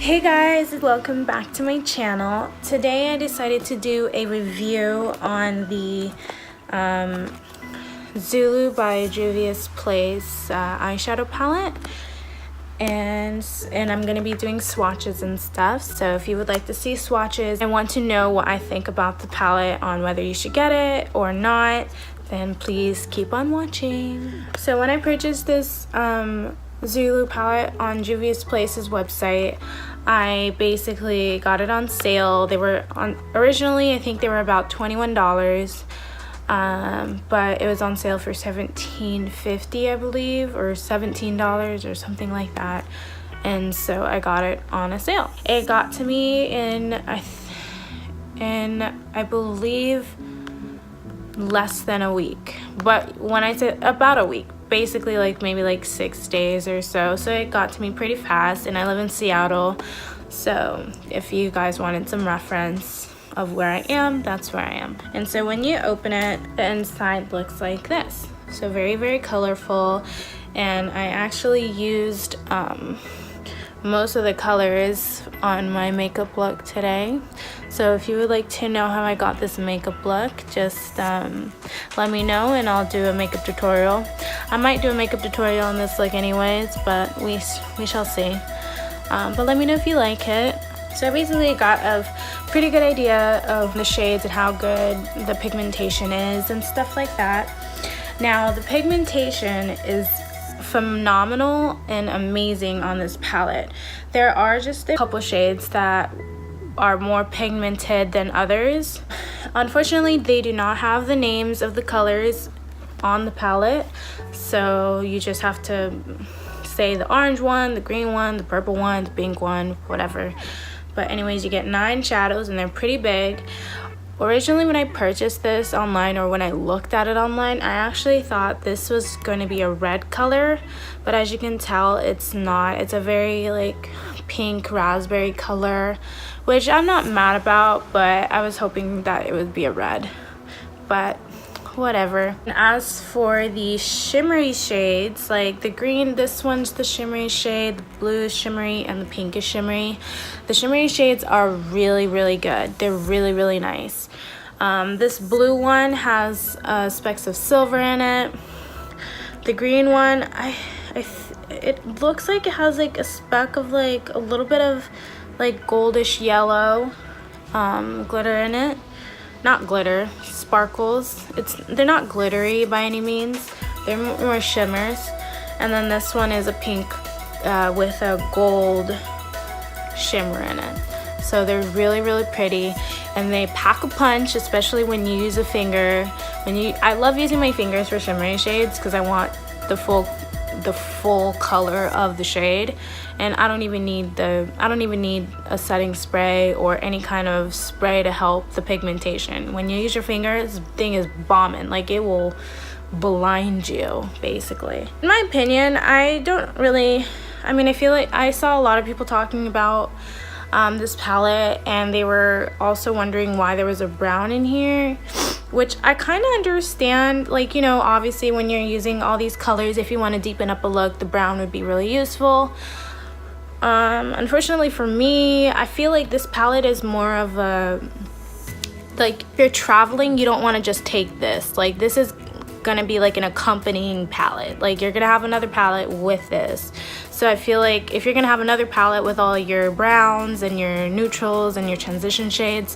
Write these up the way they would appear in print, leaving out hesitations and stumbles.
Hey guys, welcome back to my channel. Today I decided to do a review on the Zulu by Juvia'S eyeshadow palette, and I'm gonna be doing swatches and stuff. So if you would like to see swatches and want to know what I think about the palette on whether you should get it or not, then please keep on watching. So when I purchased this Zulu palette on Juvia'S website, I basically got it on sale. They were on originally, I think they were about $21, but it was on sale for $17.50, I believe, or $17 or something like that. And so I got it on a sale. It got to me in I believe less than a week. But when I say about a week, basically maybe 6 days or so. So it got to me pretty fast, and I live in Seattle. So if you guys wanted some reference of where I am, that's where I am. And so when you open it, the inside looks like this. So very, very colorful. And I actually used most of the colors on my makeup look today. So if you would like to know how I got this makeup look, just let me know and I'll do a makeup tutorial. I might do a makeup tutorial on this look anyways, but we shall see. But let me know if you like it. So I basically got a pretty good idea of the shades and how good the pigmentation is and stuff like that. Now the pigmentation is phenomenal and amazing on this palette. There are just a couple shades that are more pigmented than others. Unfortunately, they do not have the names of the colors on the palette, so you just have to say the orange one, the green one, the purple one, the pink one, whatever. But anyways, you get 9 shadows and they're pretty big. Originally, when I purchased this online, or when I looked at it online, I actually thought this was going to be a red color, but as you can tell, it's not. It's a very pink raspberry color, which I'm not mad about, but I was hoping that it would be a red, but whatever. And as for the shimmery shades, like the green, this one's the shimmery shade, the blue is shimmery, and the pink is shimmery. The shimmery shades are really, really good. They're really, really nice. This blue one has specks of silver in it. The green one, it looks like it has a speck of a little bit of goldish yellow glitter in it. Not glitter, sparkles. They're not glittery by any means. They're more shimmers. And then this one is a pink with a gold shimmer in it. So they're really, really pretty, and they pack a punch, especially when you use a finger. I love using my fingers for shimmery shades because I want the full color of the shade, and I don't even need a setting spray or any kind of spray to help the pigmentation. When you use your finger, this thing is bombing. It will blind you, basically. In my opinion, I feel like I saw a lot of people talking about this palette, and they were also wondering why there was a brown in here, which I kind of understand. Obviously when you're using all these colors, if you want to deepen up a look, the brown would be really useful. Unfortunately for me, I feel like this palette is more of a, if you're traveling, you don't want to just take this. This is gonna be an accompanying palette. You're gonna have another palette with this. So I feel like if you're gonna have another palette with all your browns and your neutrals and your transition shades,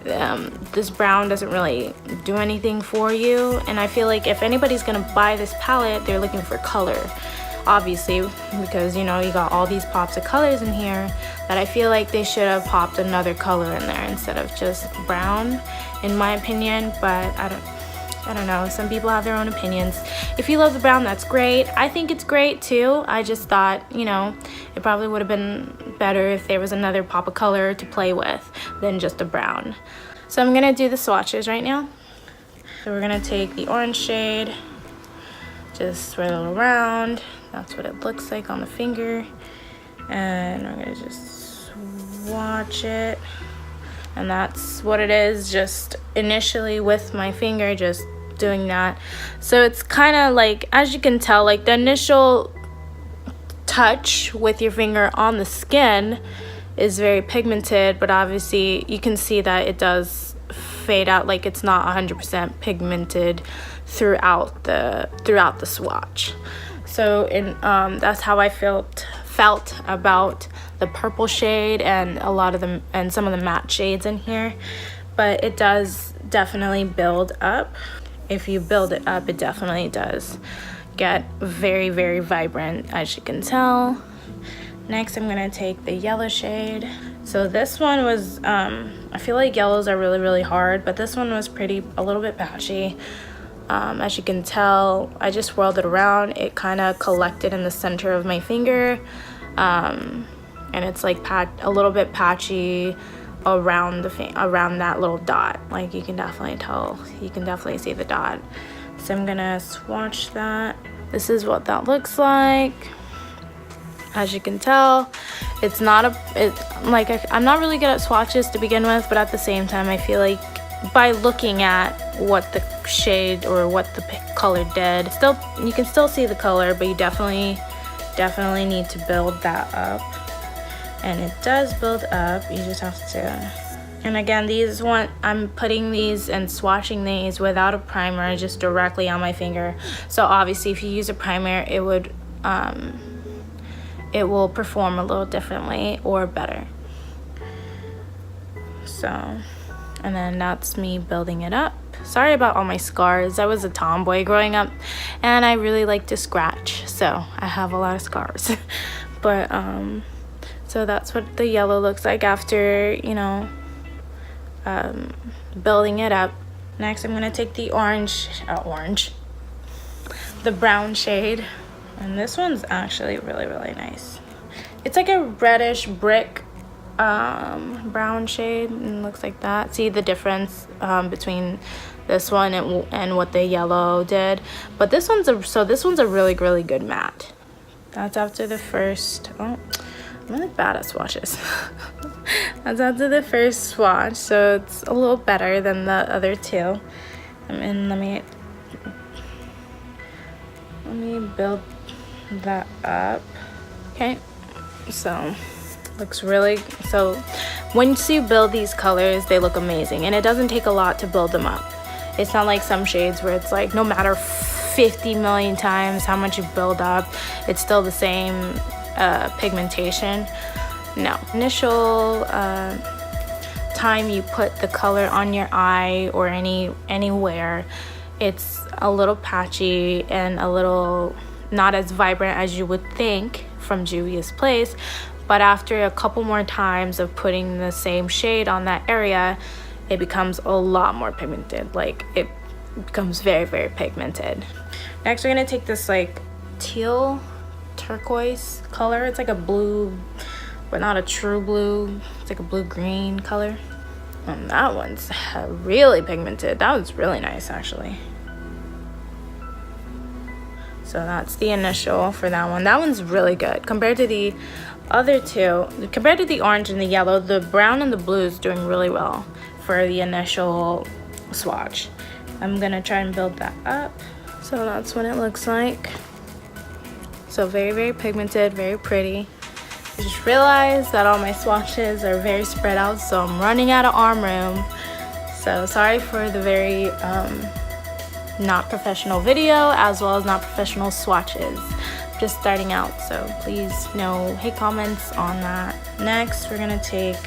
this brown doesn't really do anything for you. And I feel like if anybody's gonna buy this palette, they're looking for color, obviously, because you got all these pops of colors in here, that I feel like they should have popped another color in there instead of just brown, in my opinion. But I don't know, some people have their own opinions. If you love the brown, that's great. I think it's great too. I just thought, it probably would have been better if there was another pop of color to play with than just a brown. So I'm gonna do the swatches right now. So we're gonna take the orange shade, just swirl it around. That's what it looks like on the finger. And we're gonna just swatch it. And that's what it is, just initially with my finger, just doing that. So it's kind of as you can tell, the initial touch with your finger on the skin is very pigmented, but obviously you can see that it does fade out, like it's not 100% pigmented throughout the swatch. So that's how I felt about the purple shade and a lot of them and some of the matte shades in here. But it does definitely build up. If you build it up, it definitely does get very, very vibrant, as you can tell. Next, I'm gonna take the yellow shade. So this one was, I feel like yellows are really, really hard, but this one was a little bit patchy. As you can tell, I just swirled it around. It kind of collected in the center of my finger. And it's like a little bit patchy around that little dot. Like you can definitely tell, you can definitely see the dot. So I'm gonna swatch that. This is what that looks like. As you can tell, I'm not really good at swatches to begin with, but at the same time, I feel like by looking at what the shade or what the color did, you can still see the color, but you definitely need to build that up. And it does build up. You just have to. And again, I'm putting these and swatching these without a primer, just directly on my finger. So obviously, if you use a primer, it will perform a little differently or better. So, and then that's me building it up. Sorry about all my scars. I was a tomboy growing up and I really like to scratch, so I have a lot of scars. But so that's what the yellow looks like after, you know, building it up. Next, I'm gonna take the the brown shade, and this one's actually really, really nice. It's like a reddish brick brown shade, and looks like that. See the difference between this one and what the yellow did. But this one's a really, really good matte. That's after the first. Oh, I'm really bad at swatches. That's after the first swatch, so it's a little better than the other two. And let me build that up. Okay, so looks really, so once you build these colors, they look amazing, and it doesn't take a lot to build them up. It's not like some shades where it's like no matter 50 million times how much you build up, it's still the same pigmentation. No, initial time you put the color on your eye or anywhere, it's a little patchy and a little not as vibrant as you would think from Juvia'S place. But after a couple more times of putting the same shade on that area, it becomes a lot more pigmented. Like it becomes very, very pigmented. Next, we're gonna take this like teal turquoise color. It's like a blue, but not a true blue. It's like a blue-green color. And that one's really pigmented. That was really nice, actually. So that's the initial for that one. That one's really good. Compared to the other two, compared to the orange and the yellow, the brown and the blue is doing really well for the initial swatch. I'm gonna try and build that up. So that's what it looks like. So very, very pigmented, very pretty. I just realized that all my swatches are very spread out, so I'm running out of arm room. So sorry for the very not professional video, as well as not professional swatches. Just starting out, so please hate comments on that. Next, we're gonna take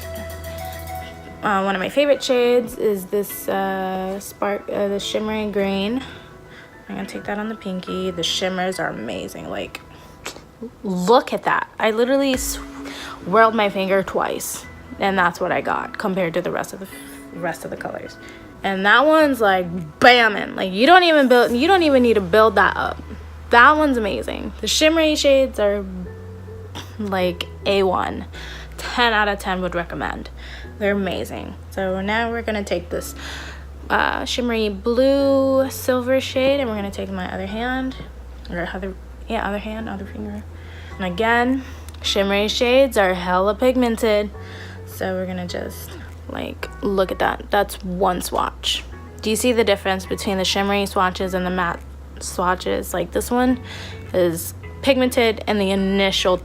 one of my favorite shades is this the shimmery green. I'm gonna take that on the pinky. The shimmers are amazing. Like, look at that. I literally whirled my finger twice, and that's what I got compared to the rest of the colors. And that one's like bamming. Like you don't even need to build that up. That one's amazing. The shimmery shades are like A1. 10 out of 10 would recommend. They're amazing. So now we're gonna take this shimmery blue silver shade, and we're gonna take my other hand, or other finger. And again, shimmery shades are hella pigmented. So we're gonna just like look at that. That's one swatch. Do you see the difference between the shimmery swatches and the matte swatches? Like this one is pigmented in the initial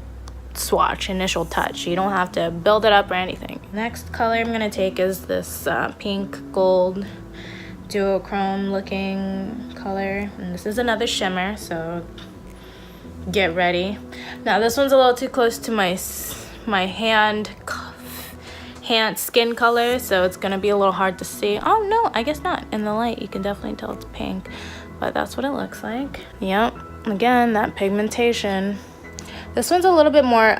swatch, initial touch. You don't have to build it up or anything. Next color I'm gonna take is this pink gold duochrome looking color, and this is another shimmer, so get ready. Now this one's a little too close to my hand skin color, so it's gonna be a little hard to see. Oh no, I guess not. In the light you can definitely tell it's pink, but that's what it looks like. Yep, again, that pigmentation. This one's a little bit more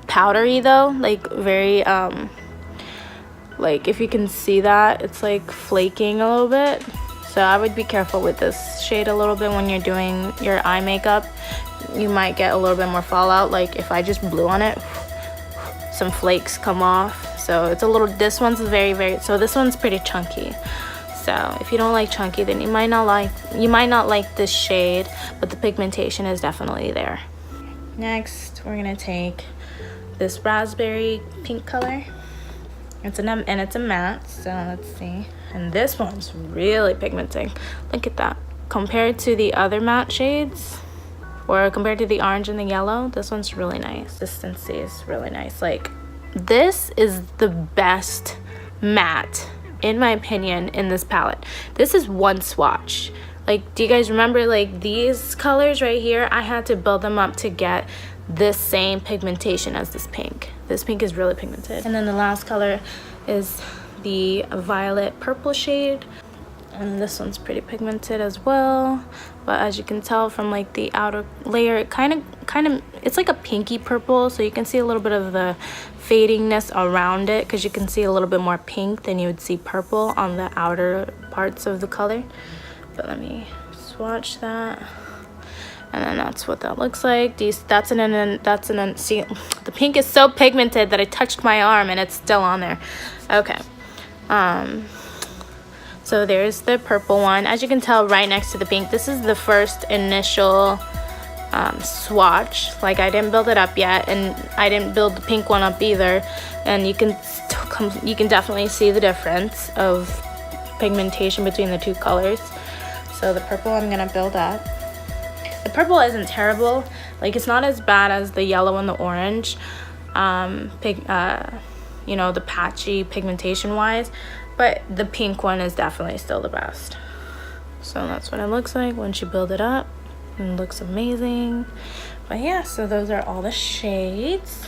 powdery though, like very like if you can see that, it's like flaking a little bit. So I would be careful with this shade a little bit when you're doing your eye makeup. You might get a little bit more fallout. Like if I just blew on it, some flakes come off. So it's a little, this one's very, so this one's pretty chunky. So if you don't like chunky, then you might not like this shade, but the pigmentation is definitely there. Next, we're gonna take this raspberry pink color. It's a matte, so let's see. And this one's really pigmenting. Look at that. Compared to the other matte shades, or compared to the orange and the yellow, this one's really nice. Consistency is really nice. Like, this is the best matte, in my opinion, in this palette. This is one swatch. Like, do you guys remember, like, these colors right here? I had to build them up to get this same pigmentation as this pink. This pink is really pigmented. And then the last color is the violet purple shade. And this one's pretty pigmented as well. But as you can tell from like the outer layer, it kind of, it's like a pinky purple. So you can see a little bit of the fadingness around it, because you can see a little bit more pink than you would see purple on the outer parts of the color. But let me swatch that. And then that's what that looks like. See, the pink is so pigmented that I touched my arm and it's still on there. Okay. So there's the purple one. As you can tell, right next to the pink, this is the first initial swatch. Like, I didn't build it up yet, and I didn't build the pink one up either. And you can definitely see the difference of pigmentation between the two colors. So the purple I'm gonna build up. The purple isn't terrible. Like, it's not as bad as the yellow and the orange, you know, the patchy pigmentation wise, but the pink one is definitely still the best. So that's what it looks like once you build it up. It looks amazing. But yeah, so those are all the shades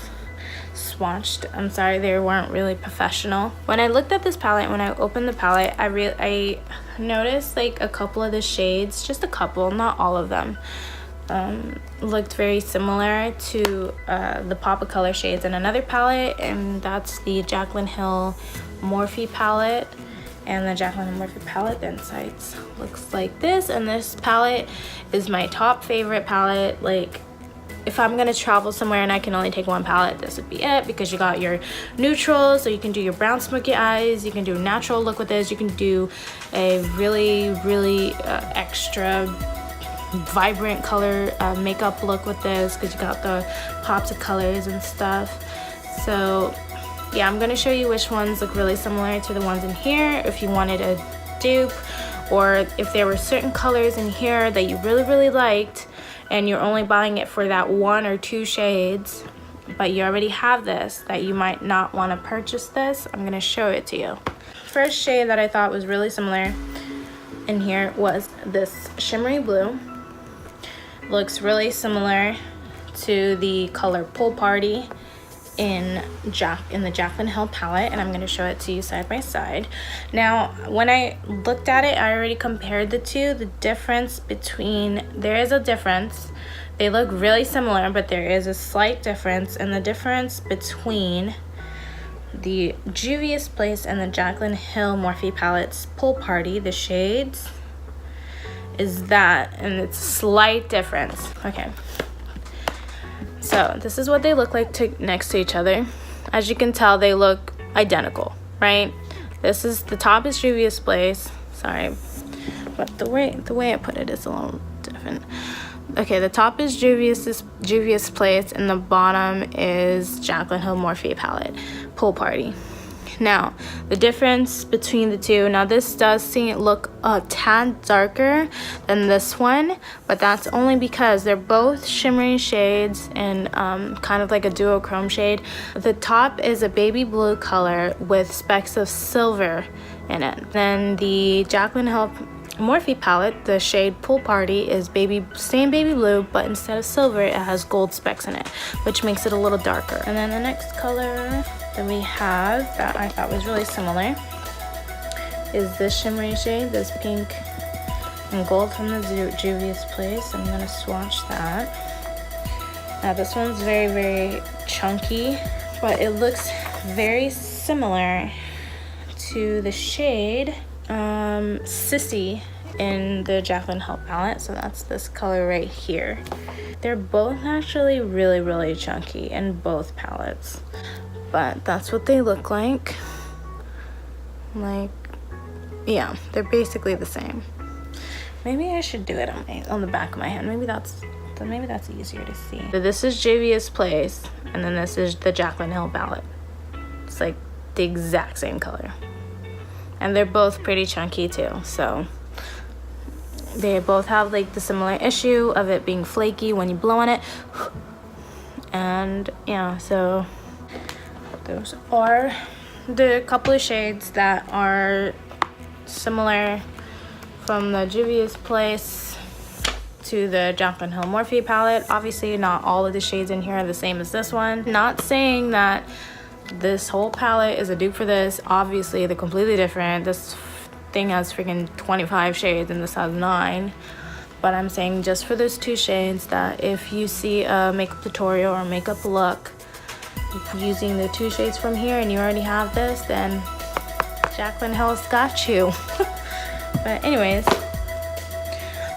swatched. I'm sorry they weren't really professional. When I looked at this palette, when I opened the palette, I noticed like a couple of the shades, just a couple, not all of them, looked very similar to the Pop of Color shades in another palette, and that's the Jaclyn Hill Morphe palette. And the Jaclyn Hill Morphe palette, the insides looks like this, and this palette is my top favorite palette. Like, if I'm gonna travel somewhere and I can only take one palette, this would be it, because you got your neutrals, so you can do your brown smoky eyes, you can do a natural look with this, you can do a really extra vibrant color makeup look with this, because you got the pops of colors and stuff. So yeah, I'm gonna show you which ones look really similar to the ones in here, if you wanted a dupe, or if there were certain colors in here that you really liked and you're only buying it for that one or two shades, but you already have this, that you might not want to purchase this. I'm gonna show it to you. First shade that I thought was really similar in here was this shimmery blue. Looks really similar to the color Pool Party in the Jaclyn Hill palette, and I'm going to show it to you side by side. Now, when I looked at it, I already compared the two. The difference between, there is a difference. They look really similar, but there is a slight difference, and the difference between the Juvia'S Place and the Jaclyn Hill Morphe palettes Pool Party, the shades, is that, and it's a slight difference. Okay. So this is what they look like next to each other. As you can tell, they look identical, right? This is, the top is Juvia'S Place. Sorry, but the way I put it is a little different. Okay, the top is Juvia'S Place, and the bottom is Jaclyn Hill Morphe palette Pool Party. Now, the difference between the two, now this does look a tad darker than this one, but that's only because they're both shimmery shades and kind of like a duochrome shade. The top is a baby blue color with specks of silver in it. Then the Jaclyn Hill Morphe palette, the shade Pool Party, is same baby blue, but instead of silver, it has gold specks in it, which makes it a little darker. And then the next color that we have that I thought was really similar is this shimmery shade, this pink and gold from the Juvia'S place. I'm gonna swatch that. Now this one's very, very chunky, but it looks very similar to the shade Sissy in the Jaclyn Hill palette. So that's this color right here. They're both actually really, really chunky in both palettes, but that's what they look like. Like, yeah, they're basically the same. Maybe I should do it on the back of my hand. Maybe that's easier to see. So this is Juvia'S place, and then this is the Jaclyn Hill palette. It's like the exact same color, and they're both pretty chunky too. So they both have like the similar issue of it being flaky when you blow on it. And yeah, so those are the couple of shades that are similar from the Juvia'S place to the Jaclyn Hill Morphe palette. Obviously not all of the shades in here are the same as this one. Not saying that this whole palette is a dupe for this. Obviously they're completely different. This thing has freaking 25 shades and this has 9. But I'm saying just for those 2 shades, that if you see a makeup tutorial or makeup look using the 2 shades from here and you already have this, then Jaclyn Hill's got you. But anyways,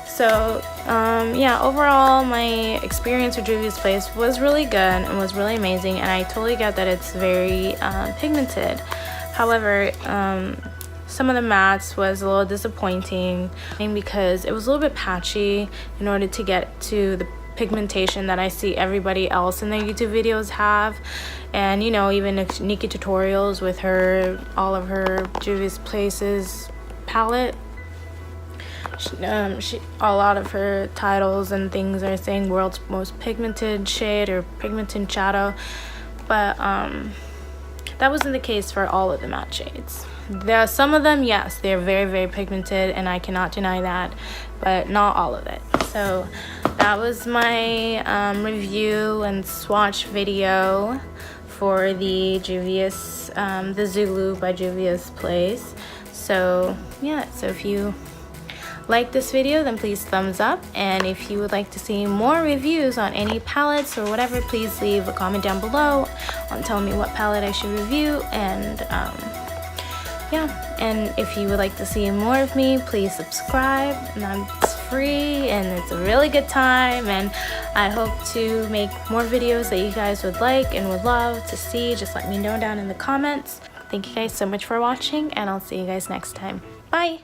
so yeah, overall my experience with Juvia'S place was really good and was really amazing, and I totally get that it's very pigmented. However, some of the mattes was a little disappointing because it was a little bit patchy in order to get to the pigmentation that I see everybody else in their YouTube videos have. And you know, even Nikki Tutorials with all of her Juvia'S places palette, a lot of her titles and things are saying world's most pigmented shade or pigmented shadow, but that wasn't the case for all of the matte shades. There are some of them, yes, they're very, very pigmented, and I cannot deny that, but not all of it. So that was my review and swatch video for the Juvia'S, the Zulu by Juvia'S place. So yeah, so if you like this video, then please thumbs up, and if you would like to see more reviews on any palettes or whatever, please leave a comment down below on telling me what palette I should review. And yeah, and if you would like to see more of me, please subscribe, and it's free and it's a really good time, and I hope to make more videos that you guys would like and would love to see. Just let me know down in the comments. Thank you guys so much for watching, and I'll see you guys next time. Bye!